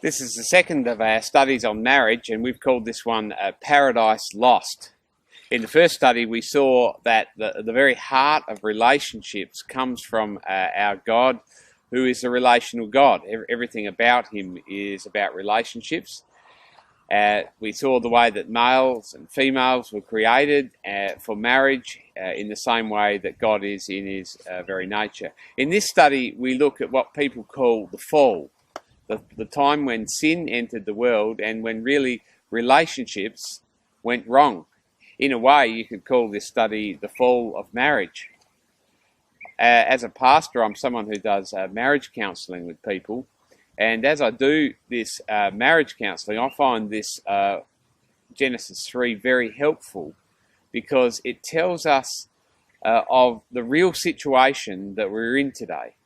This is the second of our studies on marriage, and we've called this one Paradise Lost. In the first study, we saw that the very heart of relationships comes from our God, who is a relational God. Everything about him is about relationships. We saw the way that males and females were created for marriage in the same way that God is in his very nature. In this study, we look at what people call the fall. The time when sin entered the world and when really relationships went wrong. In a way, you could call this study the fall of marriage. As a pastor, I'm someone who does marriage counselling with people, and as I do this marriage counselling, I find this Genesis 3 very helpful because it tells us of the real situation that we're in today.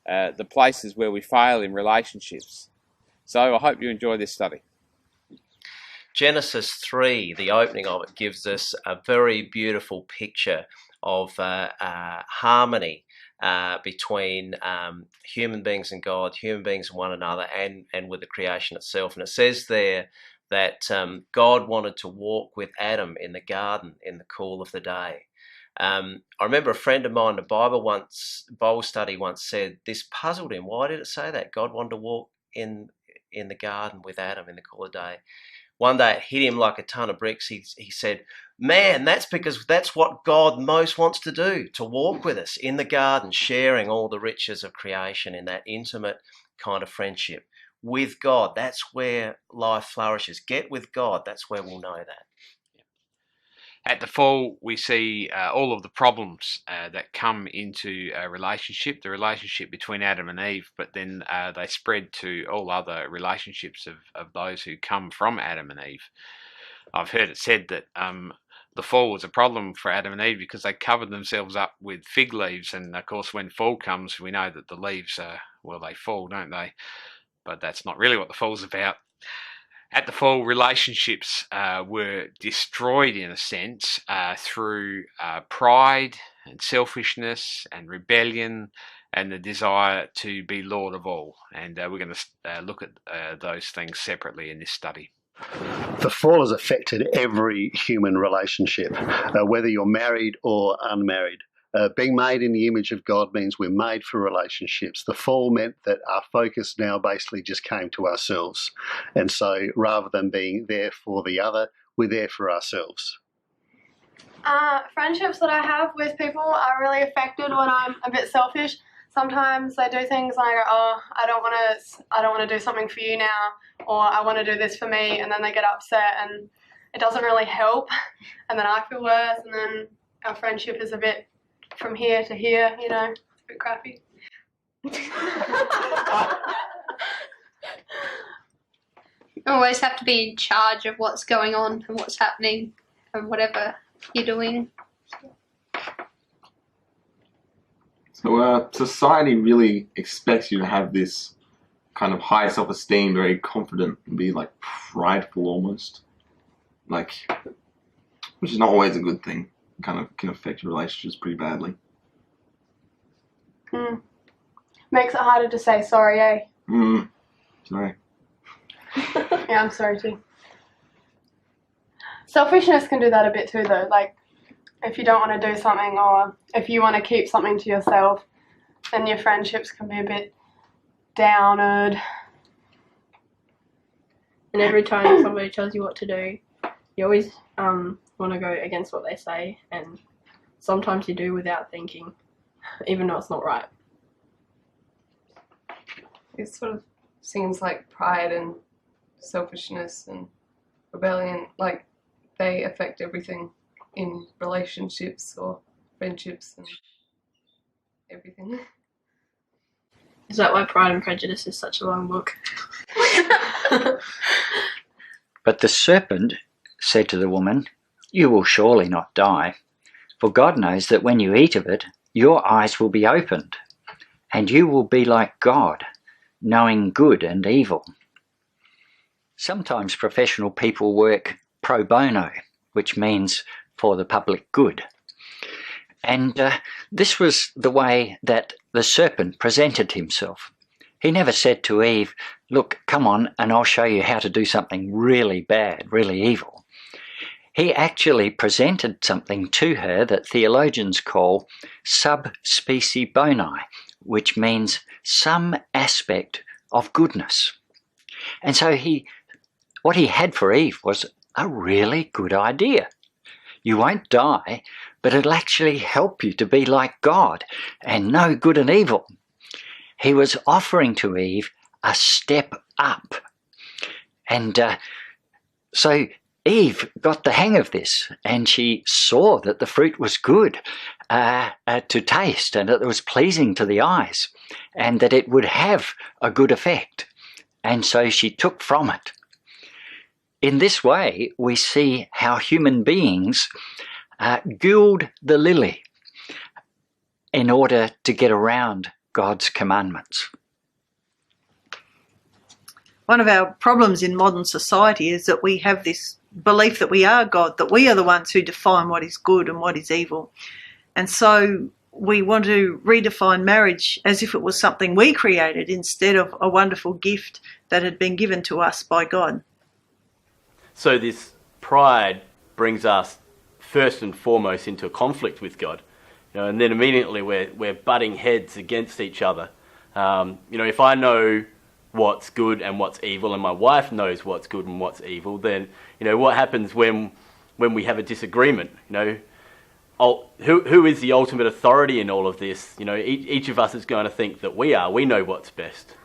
The places where we fail in relationships. So I hope you enjoy this study. Genesis 3, the opening of it, gives us a very beautiful picture of harmony between human beings and God, human beings and one another, and with the creation itself. And it says there that God wanted to walk with Adam in the garden in the cool of the day. I remember a friend of mine in a Bible study once said this puzzled him. Why did it say that? God wanted to walk in the garden with Adam in the cool of the day. One day it hit him like a ton of bricks. He said, man, that's because that's what God most wants to do, to walk with us in the garden, sharing all the riches of creation in that intimate kind of friendship with God. That's where life flourishes. Get with God. That's where we'll know that. At the fall, we see all of the problems that come into a relationship, the relationship between Adam and Eve, but then they spread to all other relationships of those who come from Adam and Eve. I've heard it said that the fall was a problem for Adam and Eve because they covered themselves up with fig leaves, and of course when fall comes, we know that the leaves, they fall, don't they? But that's not really what the fall's about. At the fall, relationships were destroyed in a sense through pride and selfishness and rebellion and the desire to be Lord of all. And we're going to look at those things separately in this study. The fall has affected every human relationship, whether you're married or unmarried. Being made in the image of God means we're made for relationships. The fall meant that our focus now basically just came to ourselves. And so rather than being there for the other, we're there for ourselves. Friendships that I have with people are really affected when I'm a bit selfish. Sometimes they do things and I go, I don't want to do something for you now, or I want to do this for me, and then they get upset and it doesn't really help. And then I feel worse, and then our friendship is a bit from here to here, it's a bit crappy. You always have to be in charge of what's going on and what's happening and whatever you're doing. So society really expects you to have this kind of high self-esteem, very confident, and be like prideful almost, which is not always a good thing. Kind of can affect your relationships pretty badly. Makes it harder to say sorry, eh? Sorry. Yeah, I'm sorry too. Selfishness can do that a bit too though. Like, if you don't want to do something, or if you want to keep something to yourself, then your friendships can be a bit downward. And every time somebody tells you what to do, you always want to go against what they say, and sometimes you do without thinking, even though it's not right. It sort of seems like pride and selfishness and rebellion, like they affect everything in relationships or friendships and everything. Is that why Pride and Prejudice is such a long book? But the serpent said to the woman, "You will surely not die, for God knows that when you eat of it, your eyes will be opened, and you will be like God, knowing good and evil." Sometimes professional people work pro bono, which means for the public good. And this was the way that the serpent presented himself. He never said to Eve, look, come on and I'll show you how to do something really bad, really evil. He actually presented something to her that theologians call sub specie boni, which means some aspect of goodness. And so what he had for Eve was a really good idea. You won't die, but it'll actually help you to be like God and know good and evil. He was offering to Eve a step up. And so Eve got the hang of this, and she saw that the fruit was good to taste, and that it was pleasing to the eyes, and that it would have a good effect. And so she took from it. In this way, we see how human beings gild the lily in order to get around God's commandments. One of our problems in modern society is that we have this belief that we are God, that we are the ones who define what is good and what is evil. And so we want to redefine marriage as if it was something we created instead of a wonderful gift that had been given to us by God. So this pride brings us first and foremost into a conflict with God, and then immediately we're butting heads against each other. If I know what's good and what's evil, and my wife knows what's good and what's evil, then what happens when we have a disagreement? Who is the ultimate authority in all of this? Each of us is going to think that we know what's best.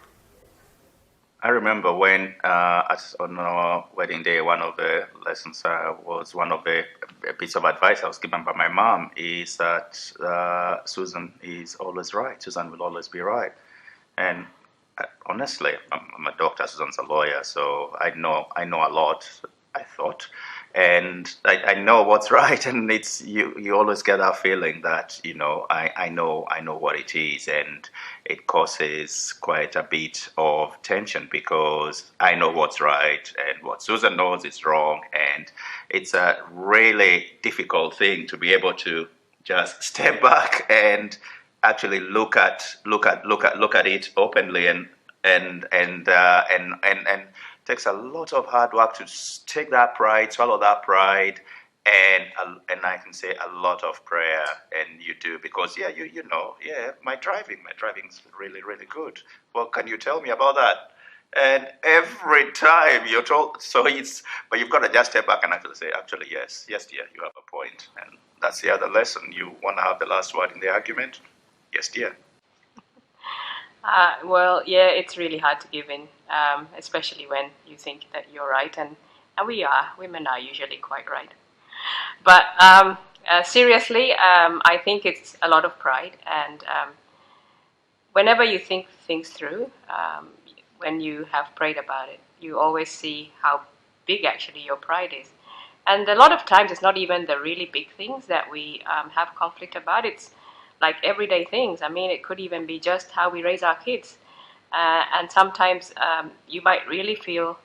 I remember when on our wedding day, one of the lessons was one of the piece of advice I was given by my mom is that Susan is always right. Susan will always be right. And honestly, I'm a doctor, Susan's a lawyer, so I know a lot, I thought. And I know what's right, and it's you always get that feeling that I know what it is, and it causes quite a bit of tension because I know what's right and what Susan knows is wrong, and it's a really difficult thing to be able to just step back and actually look at it openly and takes a lot of hard work to take that pride, swallow that pride, and I can say a lot of prayer. And you do, because my driving's really, really good. Well, can you tell me about that? And every time you're told, but you've got to just step back and actually say, actually, yes, dear, you have a point. And that's the other lesson. You want to have the last word in the argument? Yes, dear. It's really hard to give in, especially when you think that you're right, and women are usually quite right. But seriously, I think it's a lot of pride, and whenever you think things through, when you have prayed about it, you always see how big actually your pride is. And a lot of times it's not even the really big things that we have conflict about. It's like everyday things. I mean, it could even be just how we raise our kids. And sometimes you might really feel,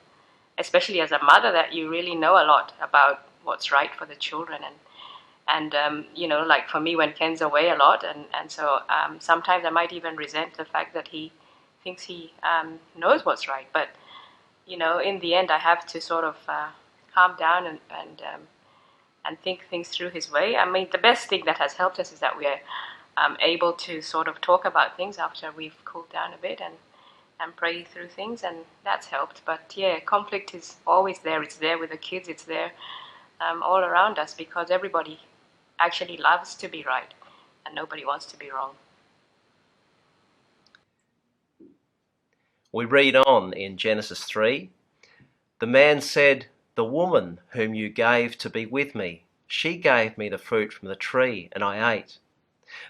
especially as a mother, that you really know a lot about what's right for the children. And like for me, when Ken's away a lot, and so sometimes I might even resent the fact that he thinks he knows what's right. But, in the end, I have to sort of calm down and think things through his way. I mean, the best thing that has helped us is that we are able to sort of talk about things after we've cooled down a bit and pray through things, and that's helped. But conflict is always there. It's there with the kids. It's there all around us, because everybody actually loves to be right and nobody wants to be wrong. We read on in Genesis 3, the man said, "The woman whom you gave to be with me, she gave me the fruit from the tree, and I ate."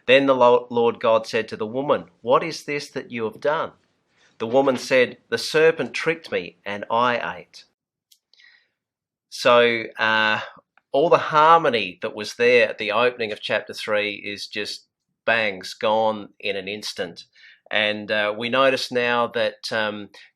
Then the Lord God said to the woman, "What is this that you have done?" The woman said, "The serpent tricked me, and I ate." So all the harmony that was there at the opening of chapter 3 is just bangs, gone in an instant. And we notice now that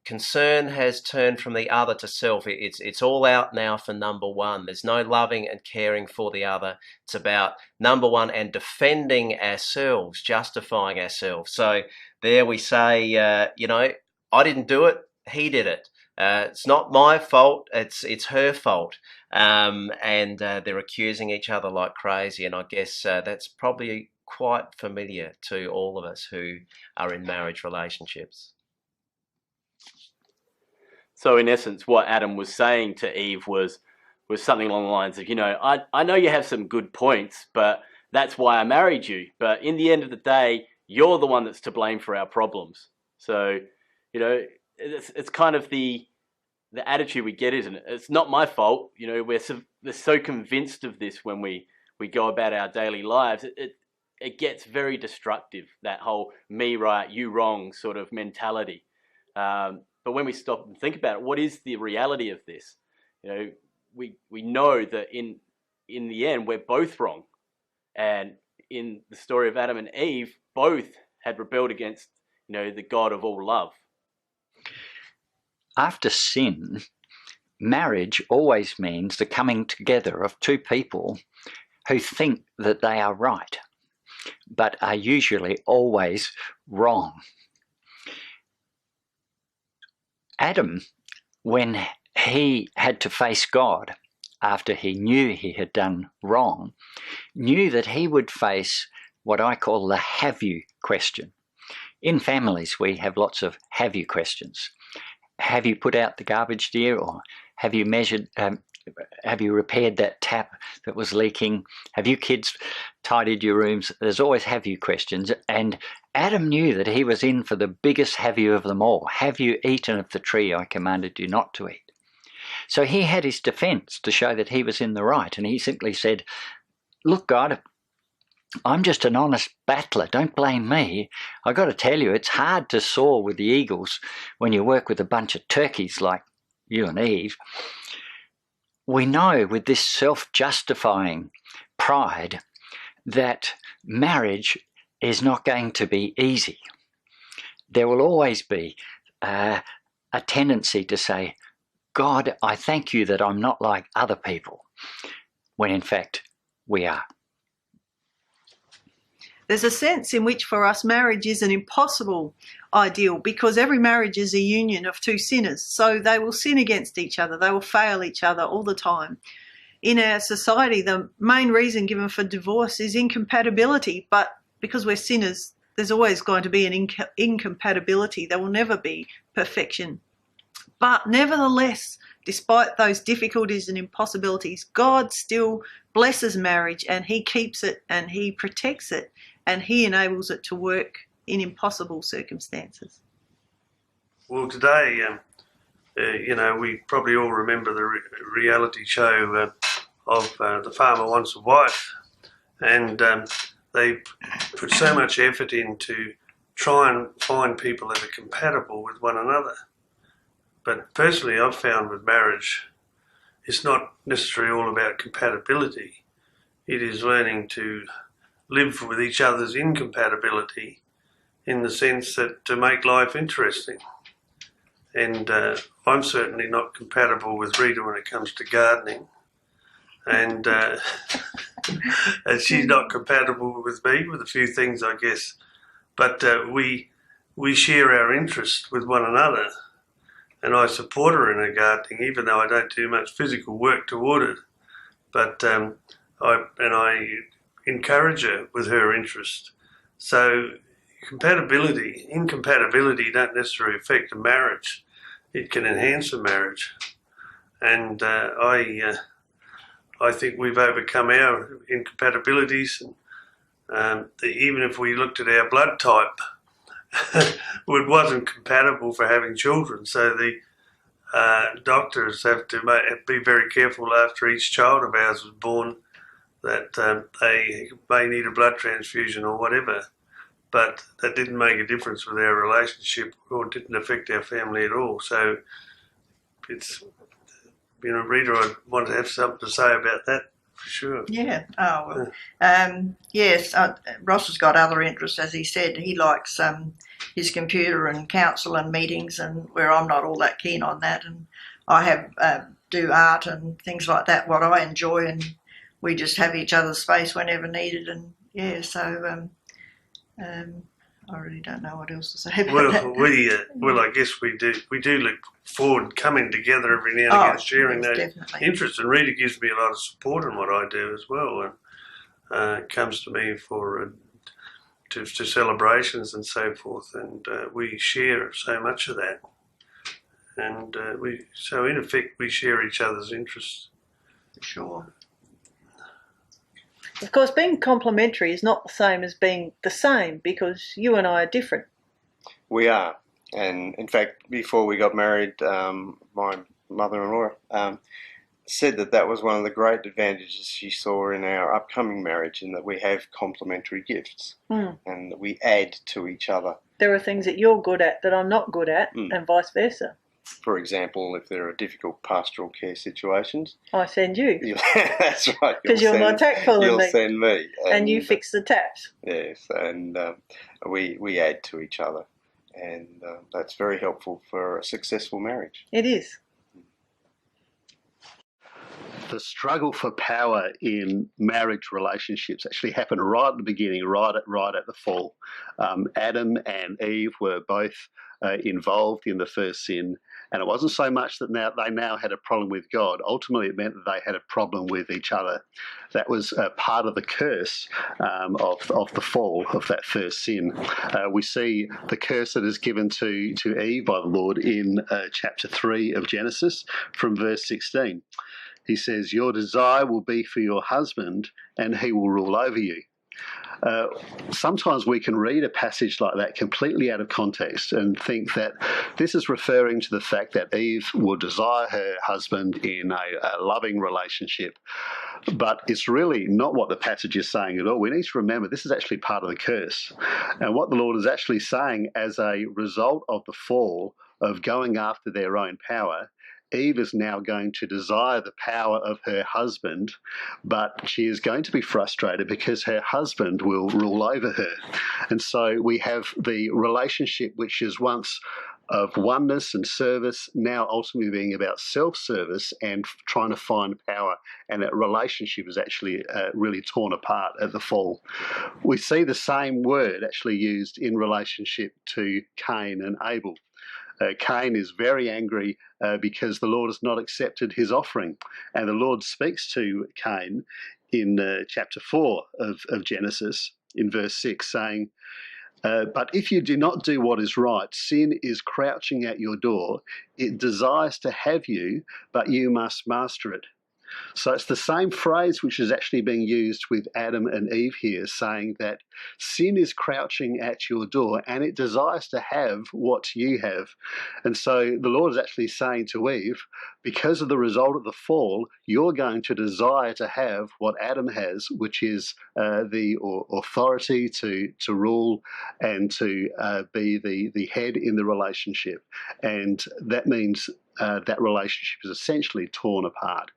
concern has turned from the other to self. It's all out now for number one. There's no loving and caring for the other. It's about number one and defending ourselves, justifying ourselves. So there we say, I didn't do it, he did it. It's not my fault, it's her fault. And they're accusing each other like crazy. And I guess that's probably quite familiar to all of us who are in marriage relationships. So in essence, what Adam was saying to Eve was something along the lines of, I know you have some good points, but that's why I married you. But in the end of the day, you're the one that's to blame for our problems. So, it's kind of the attitude we get, isn't it? It's not my fault. We're so convinced of this when we go about our daily lives. It gets very destructive, that whole me right, you wrong sort of mentality. But when we stop and think about it, what is the reality of this? We know that in the end, we're both wrong. And in the story of Adam and Eve, both had rebelled against, the God of all love. After sin, marriage always means the coming together of two people who think that they are right, but are usually always wrong. Adam, when he had to face God after he knew he had done wrong, knew that he would face what I call the have you question. In families, we have lots of have you questions. Have you put out the garbage, dear? Or have you measured, have you repaired that tap that was leaking? Have you kids tidied your rooms? There's always have you questions. And Adam knew that he was in for the biggest have you of them all. Have you eaten of the tree I commanded you not to eat? So he had his defense to show that he was in the right. And he simply said, look, God, I'm just an honest battler. Don't blame me. I got to tell you, it's hard to soar with the eagles when you work with a bunch of turkeys like you and Eve. We know with this self-justifying pride that marriage is not going to be easy. There will always be a tendency to say, God, I thank you that I'm not like other people, when in fact we are. There's a sense in which for us marriage is an impossible ideal because every marriage is a union of two sinners. So they will sin against each other. They will fail each other all the time. In our society, the main reason given for divorce is incompatibility. But because we're sinners, there's always going to be an incompatibility. There will never be perfection. But nevertheless, despite those difficulties and impossibilities, God still blesses marriage and he keeps it and he protects it and he enables it to work in impossible circumstances. Well, today, we probably all remember the reality show of The Farmer Wants a Wife, and they put so much effort into try and find people that are compatible with one another. But personally, I've found with marriage, it's not necessarily all about compatibility. It is learning to live with each other's incompatibility in the sense that to make life interesting. And I'm certainly not compatible with Rita when it comes to gardening. And, and she's not compatible with me with a few things, I guess. But we share our interest with one another. And I support her in her gardening, even though I don't do much physical work toward it. But I encourage her with her interest. So incompatibility don't necessarily affect a marriage. It can enhance a marriage. And I think we've overcome our incompatibilities. And even if we looked at our blood type, it wasn't compatible for having children. So the doctors have to be very careful after each child of ours was born that they may need a blood transfusion or whatever. But that didn't make a difference with our relationship or didn't affect our family at all. So it's, Rita, I want to have something to say about that for sure. Yeah. Oh, well. Yes, Ross has got other interests, as he said. He likes his computer and council and meetings, and where I'm not all that keen on that. And I have do art and things like that, what I enjoy, and we just have each other's space whenever needed. And yeah, so I really don't know what else to say about Well, that. well, I guess we do look forward to coming together every now and again, sharing yes, those definitely. interests. And Rita gives me a lot of support in what I do as well, and comes to me for to celebrations and so forth, and we share so much of that. And so in effect, we share each other's interests. Sure. Of course, being complementary is not the same as being the same, because you and I are different. We are. And in fact, before we got married, my mother-in-law said that was one of the great advantages she saw in our upcoming marriage, in that we have complementary gifts and that we add to each other. There are things that you're good at that I'm not good at, and vice versa. For example, if there are difficult pastoral care situations, I send you. That's right. Because you're more tactful than me. You'll send me. And you fix the taps. Yes, and we add to each other. And that's very helpful for a successful marriage. It is. The struggle for power in marriage relationships actually happened right at the beginning, right at the fall. Adam and Eve were both involved in the first sin, and it wasn't so much that they now had a problem with God. Ultimately, it meant that they had a problem with each other. That was part of the curse of the fall of that first sin. We see the curse that is given to Eve by the Lord in chapter 3 of Genesis from verse 16. He says, "Your desire will be for your husband, and he will rule over you." Sometimes we can read a passage like that completely out of context and think that this is referring to the fact that Eve will desire her husband in a loving relationship. But it's really not what the passage is saying at all. We need to remember this is actually part of the curse. And what the Lord is actually saying, as a result of the fall, of going after their own power, Eve is now going to desire the power of her husband, but she is going to be frustrated because her husband will rule over her. And so we have the relationship which is once of oneness and service, now ultimately being about self-service and trying to find power. And that relationship is actually really torn apart at the fall. We see the same word actually used in relationship to Cain and Abel. Cain is very angry because the Lord has not accepted his offering. And the Lord speaks to Cain in chapter 4 of Genesis in verse 6, saying, "But if you do not do what is right, sin is crouching at your door. It desires to have you, but you must master it." So it's the same phrase which is actually being used with Adam and Eve here, saying that sin is crouching at your door and it desires to have what you have. And so the Lord is actually saying to Eve, because of the result of the fall, you're going to desire to have what Adam has, which is the authority to rule and to be the head in the relationship. And that means that relationship is essentially torn apart.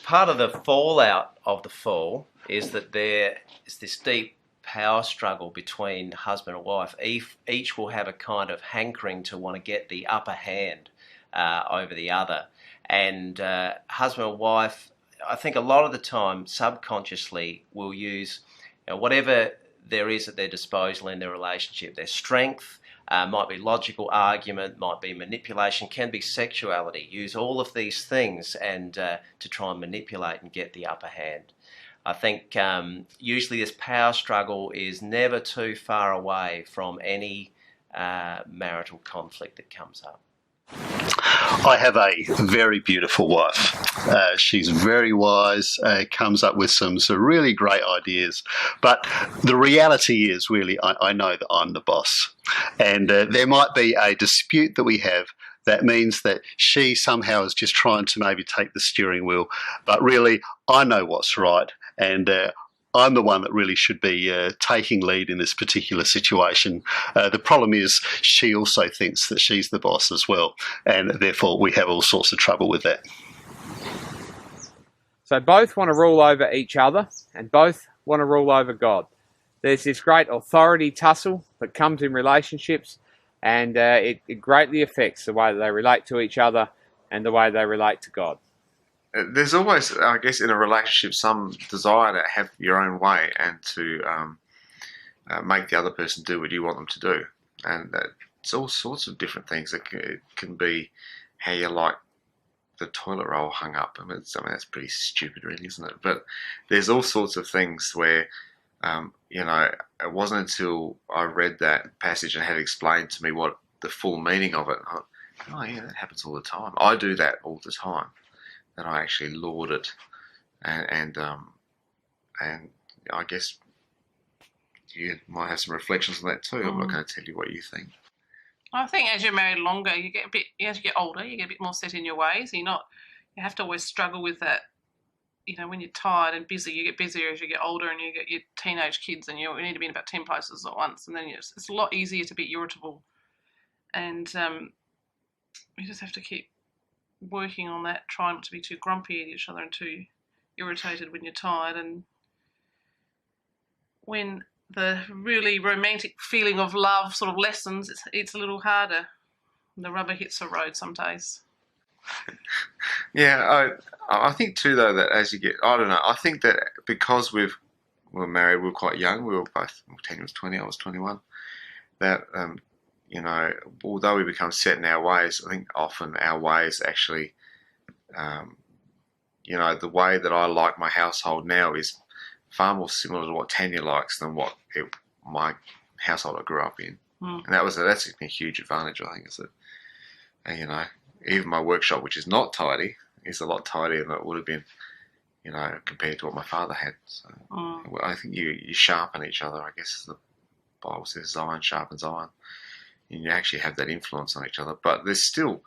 Part of the fallout of the fall is that there is this deep power struggle between husband and wife. Each will have a kind of hankering to want to get the upper hand over the other. And husband and wife, I think a lot of the time, subconsciously will use whatever there is at their disposal in their relationship, their strength, might be logical argument, might be manipulation, can be sexuality. Use all of these things and to try and manipulate and get the upper hand. I think usually this power struggle is never too far away from any marital conflict that comes up. I have a very beautiful wife. She's very wise, comes up with some really great ideas. But the reality is really I know that I'm the boss. And there might be a dispute that we have that means that she somehow is just trying to maybe take the steering wheel. But really, I know what's right. And I'm the one that really should be taking lead in this particular situation. The problem is she also thinks that she's the boss as well, and therefore we have all sorts of trouble with that. So both want to rule over each other, and both want to rule over God. There's this great authority tussle that comes in relationships, and it greatly affects the way that they relate to each other and the way they relate to God. There's always, I guess, in a relationship, some desire to have your own way and to make the other person do what you want them to do. And it's all sorts of different things. It can be how you like the toilet roll hung up. I mean, that's pretty stupid, really, isn't it? But there's all sorts of things where, it wasn't until I read that passage and had explained to me what the full meaning of it. I thought, oh yeah, that happens all the time. I do that all the time. That I actually laud it, and I guess you might have some reflections on that too. I'm not going to tell you what you think. I think as you're married longer, as you get older, you get a bit more set in your ways. You have to always struggle with that. When you're tired and busy, you get busier as you get older, and you get your teenage kids, and you need to be in about 10 places at once, and then it's a lot easier to be irritable, and you just have to keep working on that, trying not to be too grumpy at each other and too irritated when you're tired. And when the really romantic feeling of love sort of lessens, it's a little harder. The rubber hits the road some days. Yeah, I think too, though, that as you get, I don't know, I think that because we were married, we were quite young, we were both, Tanya was 20, I was 21, that, although we become set in our ways, I think often our ways actually, the way that I like my household now is far more similar to what Tanya likes than what my household I grew up in. And that's a huge advantage, I think, is that, even my workshop, which is not tidy, is a lot tidier than it would have been, compared to what my father had. So I think you sharpen each other, I guess the Bible says iron sharpens iron. And you actually have that influence on each other. But there's still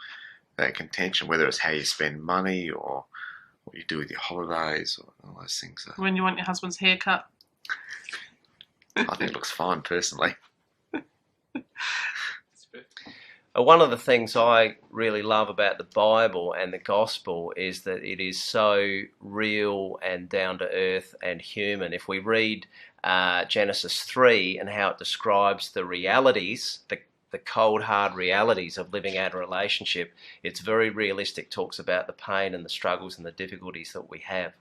that contention, whether it's how you spend money or what you do with your holidays or all those things. When you want your husband's haircut. I think it looks fine, personally. One of the things I really love about the Bible and the gospel is that it is so real and down to earth and human. If we read Genesis 3 and how it describes the realities, the cold, hard realities of living out a relationship, it's very realistic, talks about the pain and the struggles and the difficulties that we have.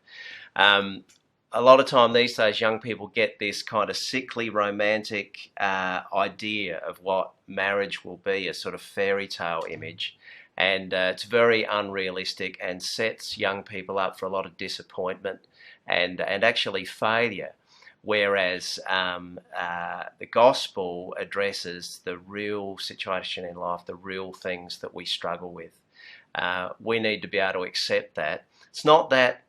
A lot of time these days, young people get this kind of sickly, romantic idea of what marriage will be, a sort of fairy tale image. And it's very unrealistic and sets young people up for a lot of disappointment and actually failure. Whereas the gospel addresses the real situation in life, the real things that we struggle with. We need to be able to accept that. It's not that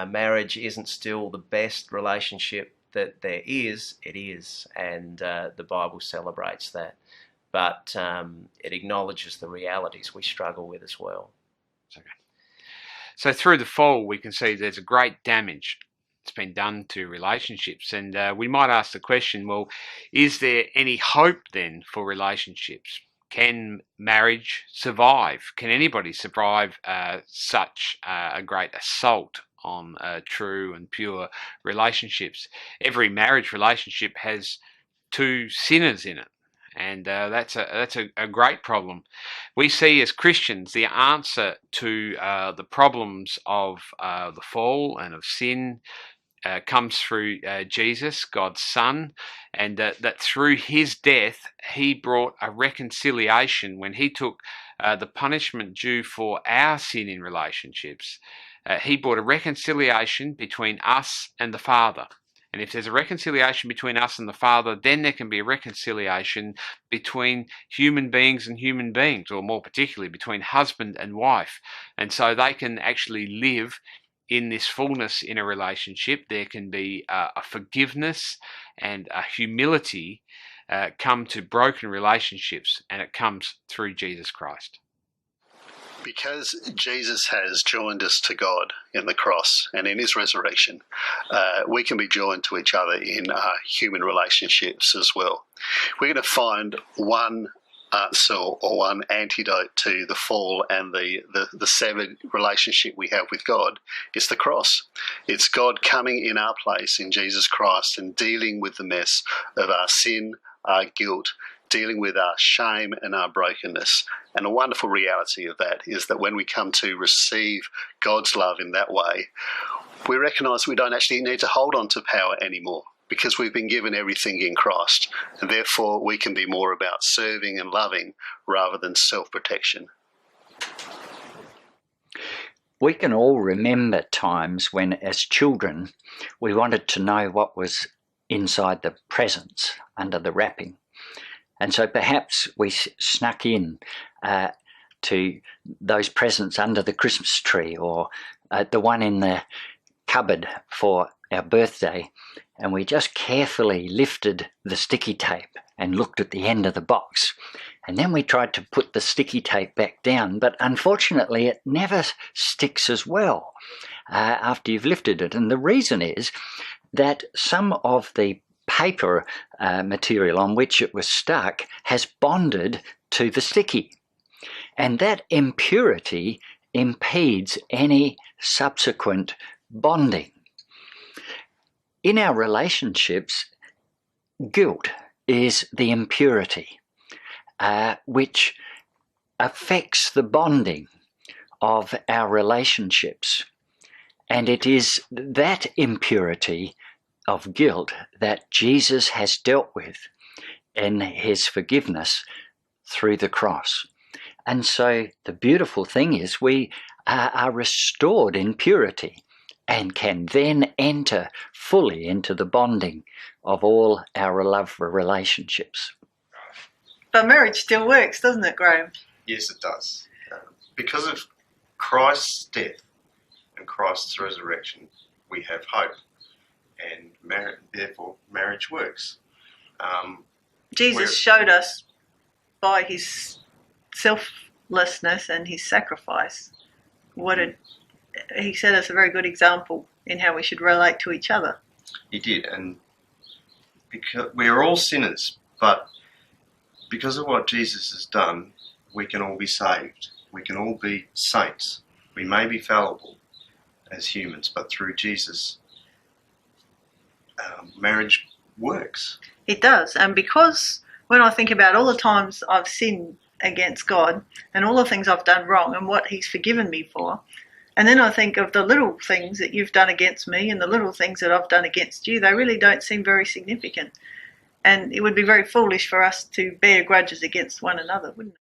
marriage isn't still the best relationship that there is. It is, and the Bible celebrates that. But it acknowledges the realities we struggle with as well. Okay. So through the fall, we can see there's a great damage that's been done to relationships, and we might ask the question, well, is there any hope then for relationships? Can marriage survive? Can anybody survive such a great assault on true and pure relationships? Every marriage relationship has two sinners in it, and that's a great problem. We see as Christians the answer to the problems of the fall and of sin comes through Jesus, God's Son, and that through his death he brought a reconciliation when he took the punishment due for our sin in relationships. He brought a reconciliation between us and the Father. And if there's a reconciliation between us and the Father, then there can be a reconciliation between human beings and human beings, or more particularly between husband and wife. And so they can actually live in this fullness in a relationship. There can be a forgiveness and a humility come to broken relationships, and it comes through Jesus Christ. Because Jesus has joined us to God in the cross and in his resurrection, we can be joined to each other in our human relationships as well. We're going to find one answer or one antidote to the fall and the severed relationship we have with God. It's the cross. It's God coming in our place in Jesus Christ and dealing with the mess of our sin, our guilt, dealing with our shame and our brokenness. And a wonderful reality of that is that when we come to receive God's love in that way, we recognise we don't actually need to hold on to power anymore. because we've been given everything in Christ, and therefore we can be more about serving and loving rather than self-protection. We can all remember times when, as children, we wanted to know what was inside the presents under the wrapping. And so perhaps we snuck in to those presents under the Christmas tree, or the one in the cupboard for our birthday, and we just carefully lifted the sticky tape and looked at the end of the box. And then we tried to put the sticky tape back down, but unfortunately it never sticks as well after you've lifted it. And the reason is that some of the paper material on which it was stuck has bonded to the sticky. And that impurity impedes any subsequent bonding. In our relationships, guilt is the impurity which affects the bonding of our relationships. And it is that impurity of guilt that Jesus has dealt with in his forgiveness through the cross. And so the beautiful thing is we are restored in purity and can then enter fully into the bonding of all our love relationships. But marriage still works, doesn't it, Graham? Yes, it does. Because of Christ's death and Christ's resurrection, we have hope, and therefore marriage works. Jesus showed us by his selflessness and his sacrifice he set us a very good example in how we should relate to each other. He did, and because we are all sinners, but because of what Jesus has done, we can all be saved. We can all be saints. We may be fallible as humans, but through Jesus, marriage works. It does, and because when I think about all the times I've sinned against God and all the things I've done wrong and what he's forgiven me for, and then I think of the little things that you've done against me and the little things that I've done against you, they really don't seem very significant. And it would be very foolish for us to bear grudges against one another, wouldn't it?